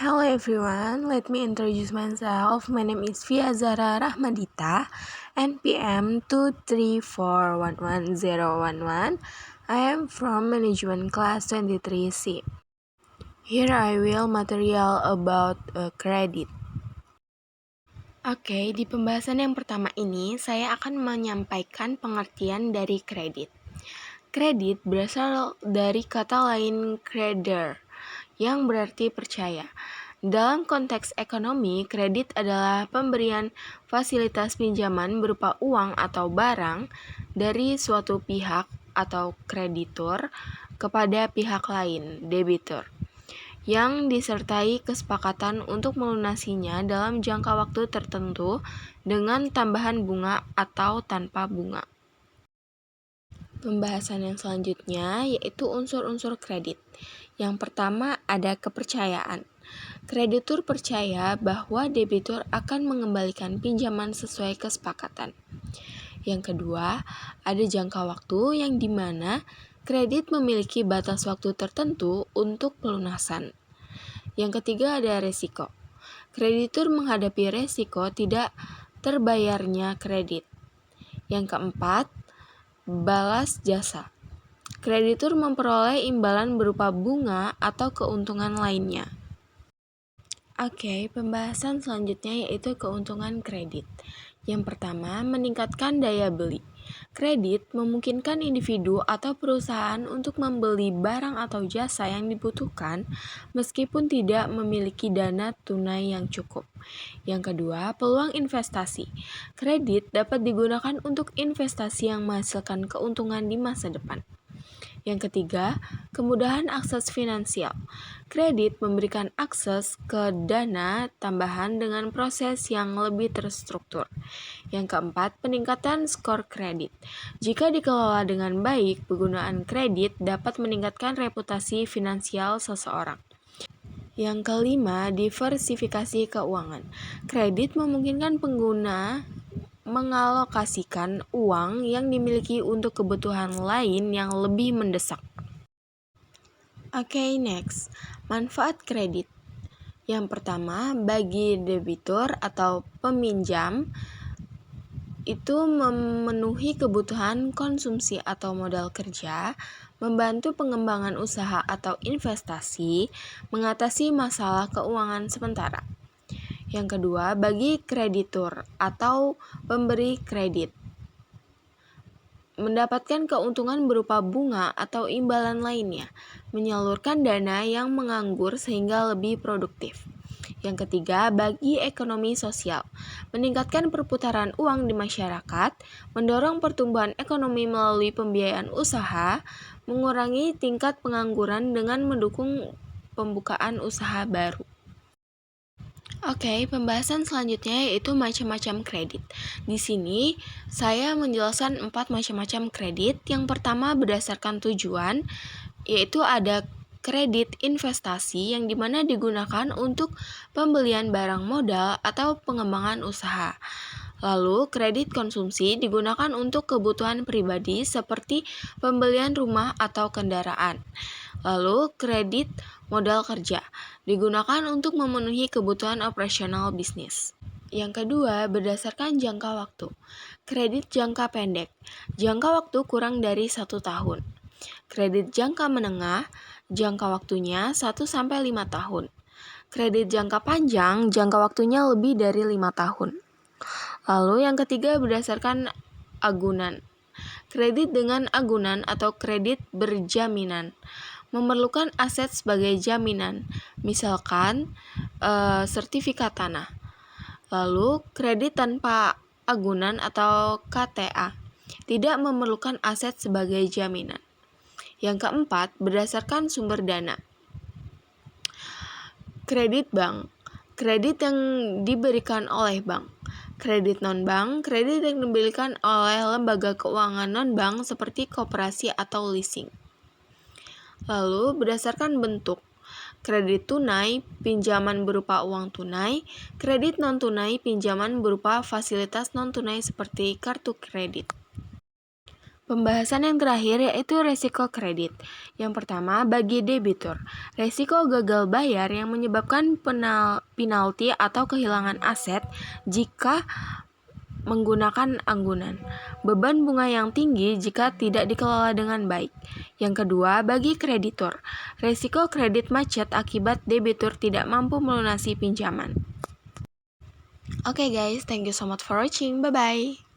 Hello everyone, let me introduce myself. My name is Fia Zara Rahmadita, NPM 234111011. I am from Management Class 23C. Here I will material about credit. Oke, di pembahasan yang pertama ini saya akan menyampaikan pengertian dari kredit. Kredit berasal dari kata lain creditor, yang berarti percaya. Dalam konteks ekonomi, kredit adalah pemberian fasilitas pinjaman berupa uang atau barang dari suatu pihak atau kreditur kepada pihak lain, debitur, yang disertai kesepakatan untuk melunasinya dalam jangka waktu tertentu dengan tambahan bunga atau tanpa bunga. Pembahasan yang selanjutnya yaitu unsur-unsur kredit. Yang pertama ada kepercayaan. Kreditur percaya bahwa debitur akan mengembalikan pinjaman sesuai kesepakatan. Yang kedua, ada jangka waktu yang dimana kredit memiliki batas waktu tertentu untuk pelunasan. Yang ketiga ada resiko. Kreditur menghadapi resiko tidak terbayarnya kredit. Yang keempat, balas jasa. Kreditur memperoleh imbalan berupa bunga atau keuntungan lainnya. Oke, pembahasan selanjutnya yaitu keuntungan kredit. Yang pertama, meningkatkan daya beli. Kredit memungkinkan individu atau perusahaan untuk membeli barang atau jasa yang dibutuhkan meskipun tidak memiliki dana tunai yang cukup. Yang kedua, peluang investasi. Kredit dapat digunakan untuk investasi yang menghasilkan keuntungan di masa depan. Yang ketiga, kemudahan akses finansial. Kredit memberikan akses ke dana tambahan dengan proses yang lebih terstruktur. Yang keempat, peningkatan skor kredit. Jika dikelola dengan baik, penggunaan kredit dapat meningkatkan reputasi finansial seseorang. Yang kelima, diversifikasi keuangan. Kredit memungkinkan pengguna mengalokasikan uang yang dimiliki untuk kebutuhan lain yang lebih mendesak. Oke, next. Manfaat kredit. Yang pertama, bagi debitur atau peminjam, itu memenuhi kebutuhan konsumsi atau modal kerja, membantu pengembangan usaha atau investasi, mengatasi masalah keuangan sementara. Yang kedua, bagi kreditur atau pemberi kredit, mendapatkan keuntungan berupa bunga atau imbalan lainnya, menyalurkan dana yang menganggur sehingga lebih produktif. Yang ketiga, bagi ekonomi sosial, meningkatkan perputaran uang di masyarakat, mendorong pertumbuhan ekonomi melalui pembiayaan usaha, mengurangi tingkat pengangguran dengan mendukung pembukaan usaha baru. Oke, pembahasan selanjutnya yaitu macam-macam kredit. Di sini saya menjelaskan 4 macam-macam kredit. Yang pertama berdasarkan tujuan, yaitu ada kredit investasi yang dimana digunakan untuk pembelian barang modal atau pengembangan usaha. Lalu, kredit konsumsi digunakan untuk kebutuhan pribadi seperti pembelian rumah atau kendaraan. Lalu, kredit modal kerja digunakan untuk memenuhi kebutuhan operasional bisnis. Yang kedua, berdasarkan jangka waktu. Kredit jangka pendek, jangka waktu kurang dari 1 tahun. Kredit jangka menengah, jangka waktunya 1-5 tahun. Kredit jangka panjang, jangka waktunya lebih dari 5 tahun. Lalu yang ketiga berdasarkan agunan. Kredit dengan agunan atau kredit berjaminan memerlukan aset sebagai jaminan, misalkan sertifikat tanah. Lalu kredit tanpa agunan atau KTA tidak memerlukan aset sebagai jaminan. Yang keempat, berdasarkan sumber dana. Kredit bank, kredit yang diberikan oleh bank. Kredit non-bank, kredit yang diberikan oleh lembaga keuangan non-bank seperti koperasi atau leasing. Lalu berdasarkan bentuk, kredit tunai, pinjaman berupa uang tunai, kredit non-tunai, pinjaman berupa fasilitas non-tunai seperti kartu kredit. Pembahasan yang terakhir yaitu resiko kredit. Yang pertama, bagi debitur, resiko gagal bayar yang menyebabkan penalti atau kehilangan aset jika menggunakan anggunan. Beban bunga yang tinggi jika tidak dikelola dengan baik. Yang kedua, bagi kreditur, resiko kredit macet akibat debitur tidak mampu melunasi pinjaman. Oke guys, thank you so much for watching. Bye-bye.